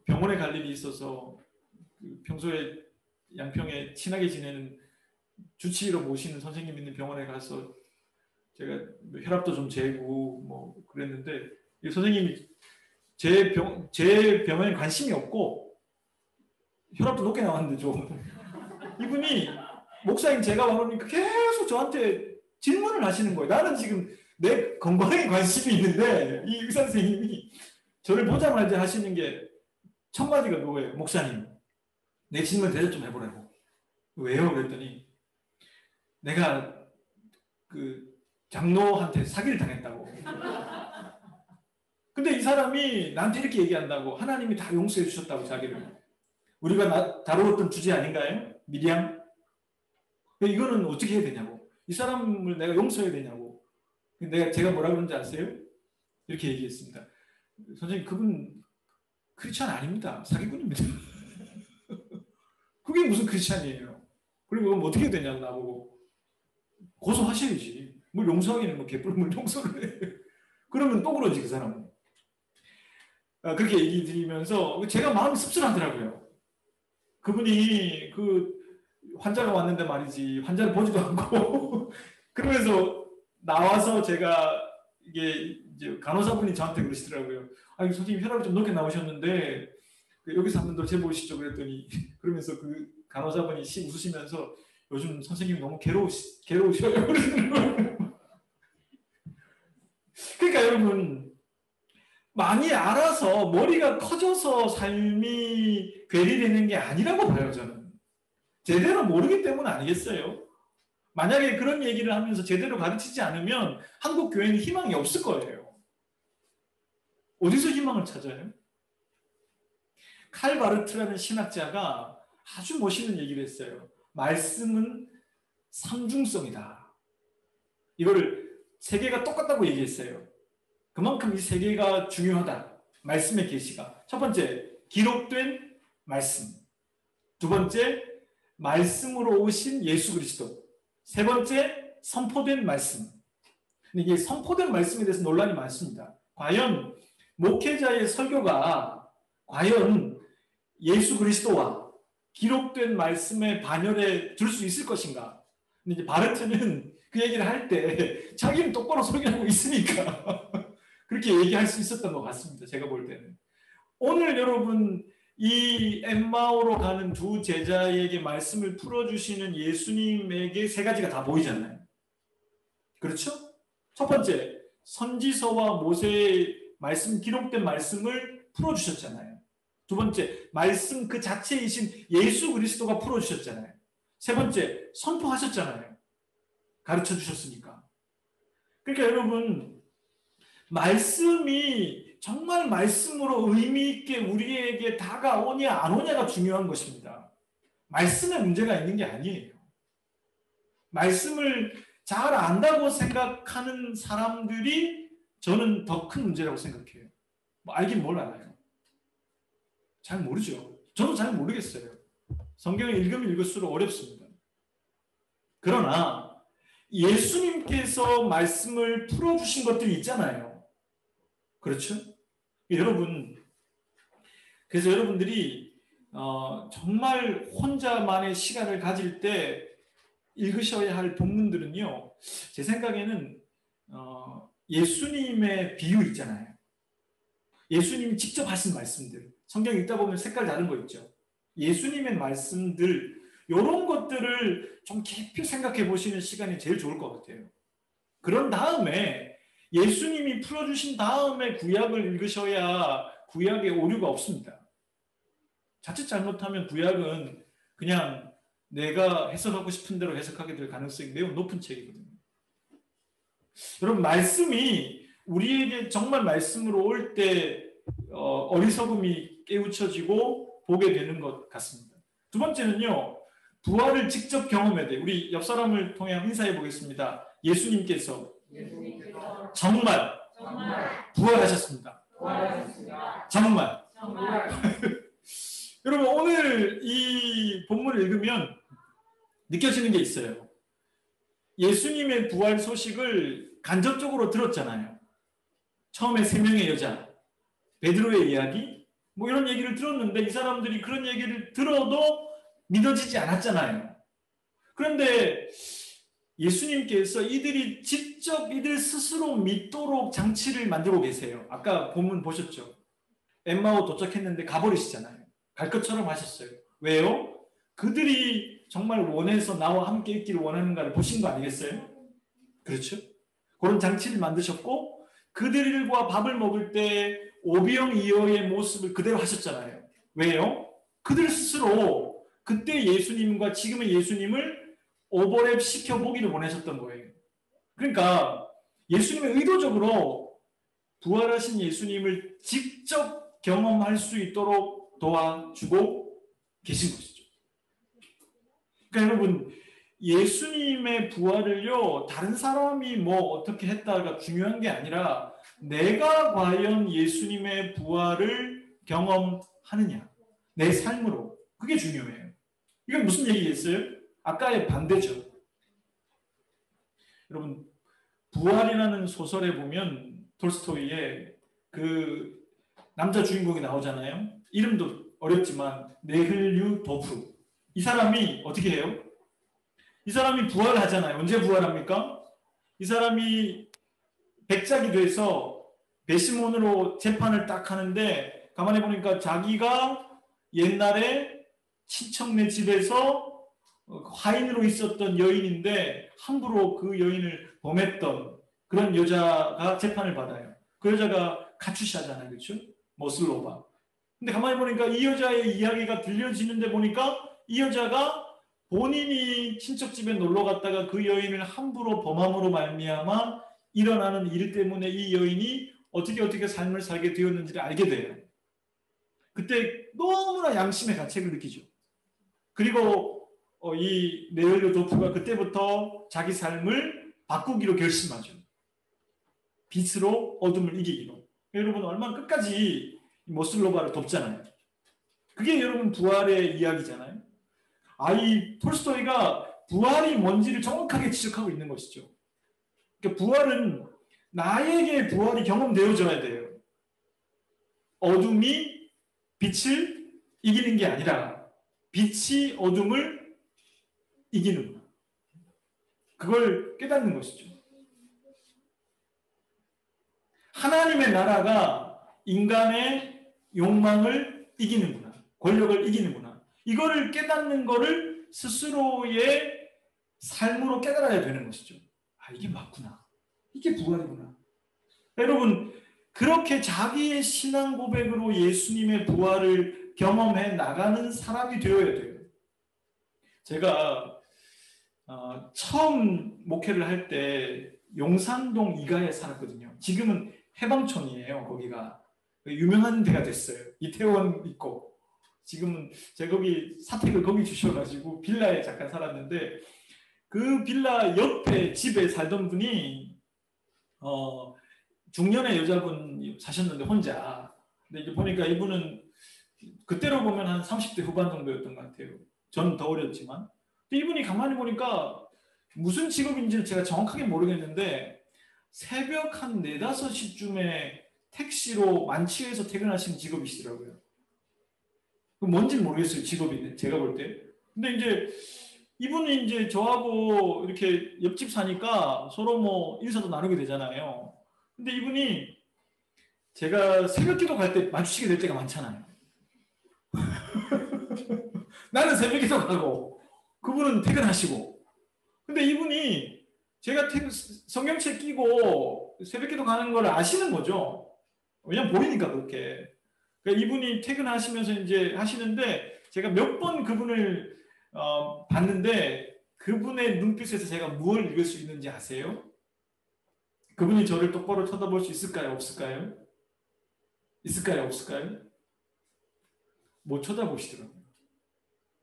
병원에 갈 일이 있어서 평소에 양평에 친하게 지내는 주치의로 모시는 선생님 있는 병원에 가서 제가 혈압도 좀 재고 뭐 그랬는데 이 선생님이 제 병에 관심이 없고 혈압도 높게 나왔는데 좀 이분이 목사님 제가 와보니까 계속 저한테 질문을 하시는 거예요. 나는 지금 내 건강에 관심이 있는데 이 의사 선생님이 저를 보자마자 하시는 게 첫 마디가 그거예요. 목사님, 내 질문 대답 좀 해보라고. 왜요? 그랬더니 내가 그 장로한테 사기를 당했다고. 근데 이 사람이 나한테 이렇게 얘기한다고. 하나님이 다 용서해 주셨다고 자기를. 우리가 다루었던 주제 아닌가요? 미리암? 이거는 어떻게 해야 되냐고. 이 사람을 내가 용서해야 되냐고. 제가 뭐라 그런지 아세요? 이렇게 얘기했습니다. 선생님, 그분 크리스찬 아닙니다. 사기꾼입니다. 그게 무슨 크리스찬이에요. 그리고 그럼 어떻게 해야 되냐고 나보고. 고소하셔야지. 뭘 용서하기는 뭐 개뿔물 용서를 해. 그러면 또 그러지 그 사람은. 그렇게 얘기 드리면서 제가 마음이 씁쓸하더라고요. 그분이 그 환자가 왔는데 말이지 환자를 보지도 않고 그러면서 나와서 제가 이게 이제 간호사분이 저한테 그러시더라고요. 아니 선생님 혈압이 좀 높게 나오셨는데 여기서 한 번 더 재보시죠 그랬더니 그러면서 그 간호사분이 웃으시면서 요즘 선생님이 너무 괴로우셔요. 그러니까 여러분 많이 알아서 머리가 커져서 삶이 괴리되는 게 아니라고 봐요 저는. 제대로 모르기 때문 아니겠어요? 만약에 그런 얘기를 하면서 제대로 가르치지 않으면 한국 교회는 희망이 없을 거예요. 어디서 희망을 찾아요? 칼 바르트라는 신학자가 아주 멋있는 얘기를 했어요. 말씀은 삼중성이다. 이거를 세 개가 똑같다고 얘기했어요. 그만큼 이 세 개가 중요하다. 말씀의 계시가. 첫 번째, 기록된 말씀. 두 번째, 말씀으로 오신 예수 그리스도. 세 번째, 선포된 말씀. 근데 이게 선포된 말씀에 대해서 논란이 많습니다. 과연 목회자의 설교가 과연 예수 그리스도와 기록된 말씀의 반열에 들 수 있을 것인가? 근데 이제 바르트는 그 얘기를 할 때 자기는 똑바로 설교하고 있으니까 그렇게 얘기할 수 있었던 것 같습니다. 제가 볼 때는. 오늘 여러분 이 엠마오로 가는 두 제자에게 말씀을 풀어주시는 예수님에게 세 가지가 다 보이잖아요. 그렇죠? 첫 번째, 선지서와 모세의 말씀, 기록된 말씀을 풀어주셨잖아요. 두 번째, 말씀 그 자체이신 예수 그리스도가 풀어주셨잖아요. 세 번째, 선포하셨잖아요. 가르쳐 주셨으니까. 그러니까 여러분, 말씀이 정말 말씀으로 의미 있게 우리에게 다가오냐 안 오냐가 중요한 것입니다. 말씀에 문제가 있는 게 아니에요. 말씀을 잘 안다고 생각하는 사람들이 저는 더 큰 문제라고 생각해요. 뭐 알긴 뭘 알아요. 잘 모르죠. 저도 잘 모르겠어요. 성경을 읽으면 읽을수록 어렵습니다. 그러나 예수님께서 말씀을 풀어주신 것들이 있잖아요. 그렇죠? 여러분, 그래서 여러분들이 정말 혼자만의 시간을 가질 때 읽으셔야 할 본문들은요. 제 생각에는 예수님의 비유 있잖아요. 예수님이 직접 하신 말씀들. 성경 읽다 보면 색깔 다른 거 있죠. 예수님의 말씀들 이런 것들을 좀 깊이 생각해 보시는 시간이 제일 좋을 것 같아요. 그런 다음에 예수님이 풀어주신 다음에 구약을 읽으셔야 구약에 오류가 없습니다. 자칫 잘못하면 구약은 그냥 내가 해석하고 싶은 대로 해석하게 될 가능성이 매우 높은 책이거든요. 여러분 말씀이 우리에게 정말 말씀으로 올 때 어리석음이 깨우쳐지고 보게 되는 것 같습니다. 두 번째는요. 부활을 직접 경험해야 돼요. 우리 옆 사람을 통해 인사해 보겠습니다. 예수님께서 정말 부활하셨습니다. 정말. 여러분 오늘 이 본문을 읽으면 느껴지는 게 있어요. 예수님의 부활 소식을 간접적으로 들었잖아요. 처음에 3명의 여자, 베드로의 이야기, 뭐 이런 얘기를 들었는데 이 사람들이 그런 얘기를 들어도 믿어지지 않았잖아요. 그런데 예수님께서 이들이 직접 이들 스스로 믿도록 장치를 만들고 계세요. 아까 본문 보셨죠? 엠마오 도착했는데 가버리시잖아요. 갈 것처럼 하셨어요. 왜요? 그들이 정말 원해서 나와 함께 있기를 원하는가를 보신 거 아니겠어요? 그렇죠? 그런 장치를 만드셨고 그들과 밥을 먹을 때 오병이어의 모습을 그대로 하셨잖아요. 왜요? 그들 스스로 그때 예수님과 지금의 예수님을 오버랩 시켜보기를 원하셨던 거예요. 그러니까 예수님의 의도적으로 부활하신 예수님을 직접 경험할 수 있도록 도와주고 계신 것이죠. 그러니까 여러분, 예수님의 부활을요, 다른 사람이 뭐 어떻게 했다가 중요한 게 아니라 내가 과연 예수님의 부활을 경험하느냐, 내 삶으로. 그게 중요해요. 이건 무슨 얘기겠어요? 아까의 반대죠. 여러분, 부활이라는 소설에 보면 톨스토이의 그 남자 주인공이 나오잖아요. 이름도 어렵지만 네흘류도프. 이 사람이 어떻게 해요? 이 사람이 부활하잖아요. 언제 부활합니까? 이 사람이 백작이 돼서 배심원으로 재판을 딱 하는데 가만히 보니까 자기가 옛날에 친척네 집에서 화인으로 있었던 여인인데 함부로 그 여인을 범했던 그런 여자가 재판을 받아요. 그 여자가 카추샤잖아요. 그렇죠? 머슬로바. 근데 가만히 보니까 이 여자의 이야기가 들려지는데 보니까 이 여자가 본인이 친척집에 놀러 갔다가 그 여인을 함부로 범함으로 말미암아 일어나는 일 때문에 이 여인이 어떻게 삶을 살게 되었는지를 알게 돼요. 그때 너무나 양심의 가책을 느끼죠. 그리고 이 네헬료도프가 그때부터 자기 삶을 바꾸기로 결심하죠. 빛으로 어둠을 이기기로. 여러분 얼마나 끝까지 모슬로바를 돕잖아요. 그게 여러분 부활의 이야기잖아요. 이 톨스토이가 부활이 뭔지를 정확하게 지적하고 있는 것이죠. 그러니까 부활은 나에게 부활이 경험되어져야 돼요. 어둠이 빛을 이기는 게 아니라 빛이 어둠을 이기는구나. 그걸 깨닫는 것이죠. 하나님의 나라가 인간의 욕망을 이기는구나. 권력을 이기는구나. 이거를 깨닫는 거를 스스로의 삶으로 깨달아야 되는 것이죠. 이게 맞구나. 이게 부활이구나. 여러분, 그렇게 자기의 신앙 고백으로 예수님의 부활을 경험해 나가는 사람이 되어야 돼요. 제가 처음 목회를 할 때 용산동 이가에 살았거든요. 지금은 해방촌이에요. 거기가 유명한 데가 됐어요. 이태원 있고. 지금은 제가 거기 사택을 거기 주셔가지고 빌라에 잠깐 살았는데 그 빌라 옆에 집에 살던 분이 중년의 여자분 사셨는데 혼자. 근데 이제 보니까 이분은 그때로 보면 한 30대 후반 정도였던 것 같아요. 저는 더 어렸지만. 근데 이분이 가만히 보니까 무슨 직업인지는 제가 정확하게 모르겠는데 새벽 한 4, 5시쯤에 택시로 만취해서 퇴근하시는 직업이시더라고요. 뭔지는 모르겠어요. 직업이 제가 볼 때. 근데 이제 이분이 이제 저하고 이렇게 옆집 사니까 서로 뭐 인사도 나누게 되잖아요. 근데 이분이 제가 새벽기도 갈 때 마주치게 될 때가 많잖아요. 나는 새벽기도 가고 그분은 퇴근하시고. 근데 이분이 제가 성경책 끼고 새벽기도 가는 걸 아시는 거죠. 왜냐면 보이니까 그렇게. 그러니까 이분이 퇴근하시면서 이제 하시는데 제가 몇 번 그분을 봤는데 그분의 눈빛에서 제가 무엇을 읽을 수 있는지 아세요? 그분이 저를 똑바로 쳐다볼 수 있을까요? 없을까요? 있을까요? 없을까요? 못 쳐다보시더라고요.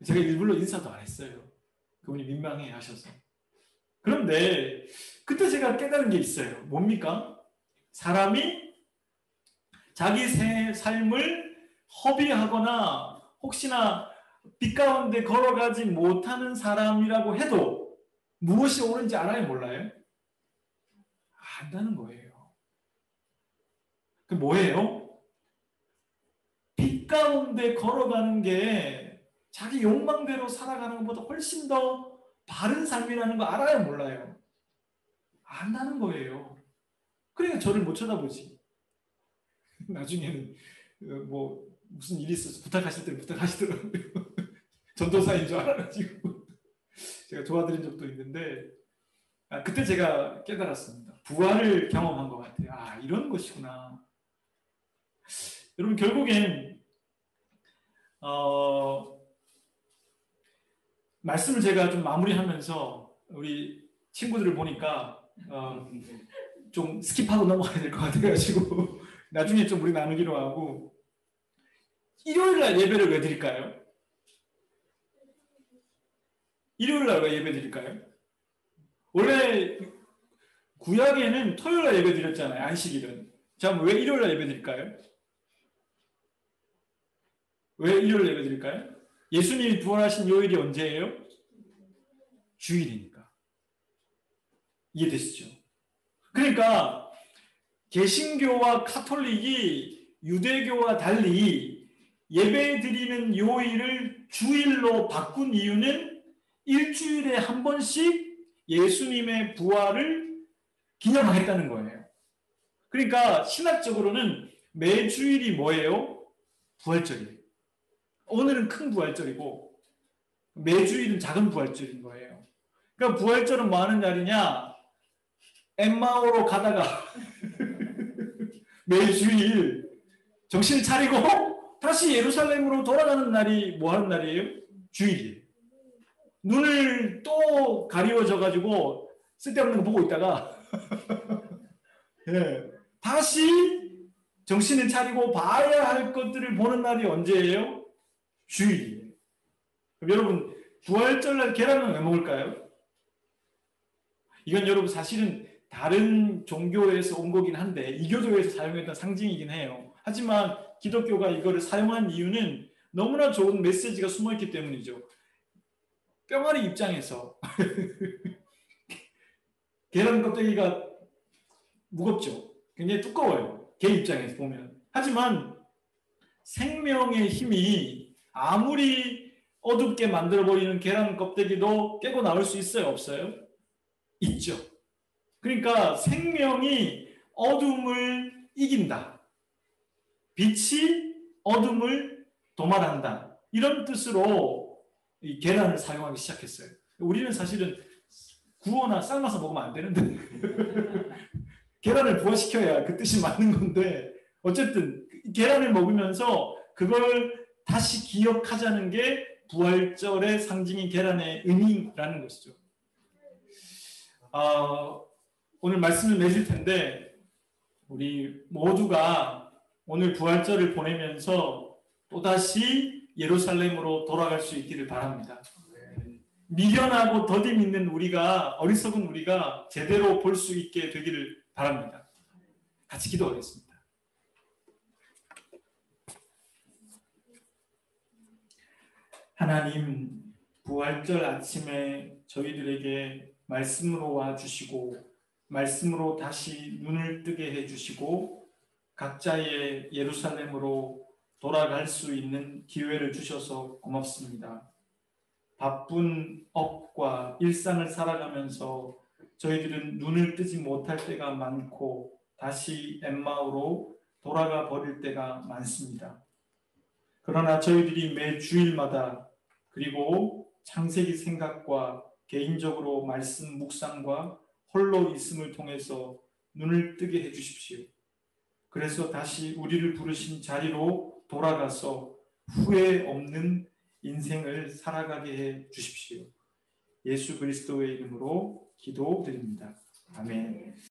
제가 일부러 인사도 안 했어요. 그분이 민망해 하셔서. 그런데 그때 제가 깨달은 게 있어요. 뭡니까? 사람이 자기 삶을 허비하거나 혹시나 빛 가운데 걸어가지 못하는 사람이라고 해도 무엇이 옳은지 알아요? 몰라요? 안다는 거예요. 그 뭐예요? 빛 가운데 걸어가는 게 자기 욕망대로 살아가는 것보다 훨씬 더 바른 삶이라는 거 알아요? 몰라요? 안다는 거예요. 그러니까 저를 못 쳐다보지. 나중에는 뭐 무슨 일이 있어서 부탁하실 때 부탁하시더라고요. 전도사인 줄 알아가지고 제가 도와드린 적도 있는데 그때 제가 깨달았습니다. 부활을 경험한 것 같아요. 이런 것이구나. 여러분 결국엔 말씀을 제가 좀 마무리하면서 우리 친구들을 보니까 좀 스킵하고 넘어가야 될 것 같아가지고 나중에 좀 우리 나누기로 하고, 일요일날 예배를 왜 드릴까요? 일요일날 왜 예배 드릴까요? 원래 구약에는 토요일날 예배 드렸잖아요. 안식일은. 자, 왜 일요일날 예배 드릴까요? 왜 일요일 예배 드릴까요? 예수님이 부활하신 요일이 언제예요? 주일이니까. 이해되시죠? 그러니까 개신교와 카톨릭이 유대교와 달리 예배 드리는 요일을 주일로 바꾼 이유는 일주일에 한 번씩 예수님의 부활을 기념하겠다는 거예요. 그러니까 신학적으로는 매주일이 뭐예요? 부활절이에요. 오늘은 큰 부활절이고 매주일은 작은 부활절인 거예요. 그러니까 부활절은 뭐 하는 날이냐? 엠마오로 가다가 매주일 정신 차리고 다시 예루살렘으로 돌아가는 날이 뭐 하는 날이에요? 주일이에요. 눈을 또 가리워져가지고 쓸데없는 거 보고 있다가 네. 다시 정신을 차리고 봐야 할 것들을 보는 날이 언제예요? 주일이에요. 그럼 여러분 부활절날 계란은 왜 먹을까요? 이건 여러분 사실은 다른 종교에서 온 거긴 한데 이교도에서 사용했던 상징이긴 해요. 하지만 기독교가 이거를 사용한 이유는 너무나 좋은 메시지가 숨어있기 때문이죠. 뿅아리 입장에서 계란 껍데기가 무겁죠. 굉장히 두꺼워요. 개 입장에서 보면. 하지만 생명의 힘이 아무리 어둡게 만들어버리는 계란 껍데기도 깨고 나올 수 있어요? 없어요? 있죠. 그러니까 생명이 어둠을 이긴다. 빛이 어둠을 도말한다. 이런 뜻으로 이 계란을 사용하기 시작했어요. 우리는 사실은 구워나 삶아서 먹으면 안 되는데 계란을 부화시켜야 그 뜻이 맞는 건데 어쨌든 계란을 먹으면서 그걸 다시 기억하자는 게 부활절의 상징인 계란의 의미라는 것이죠. 오늘 말씀을 맺을 텐데 우리 모두가 오늘 부활절을 보내면서 또다시 예루살렘으로 돌아갈 수 있기를 바랍니다. 미련하고 더딤 있는 우리가, 어리석은 우리가 제대로 볼 수 있게 되기를 바랍니다. 같이 기도하겠습니다. 하나님, 부활절 아침에 저희들에게 말씀으로 와주시고 말씀으로 다시 눈을 뜨게 해주시고 각자의 예루살렘으로 돌아갈 수 있는 기회를 주셔서 고맙습니다. 바쁜 업과 일상을 살아가면서 저희들은 눈을 뜨지 못할 때가 많고 다시 엠마오로 돌아가 버릴 때가 많습니다. 그러나 저희들이 매 주일마다 그리고 창세기 생각과 개인적으로 말씀 묵상과 홀로 있음을 통해서 눈을 뜨게 해주십시오. 그래서 다시 우리를 부르신 자리로 돌아가서 후회 없는 인생을 살아가게 해 주십시오. 예수 그리스도의 이름으로 기도드립니다. 아멘.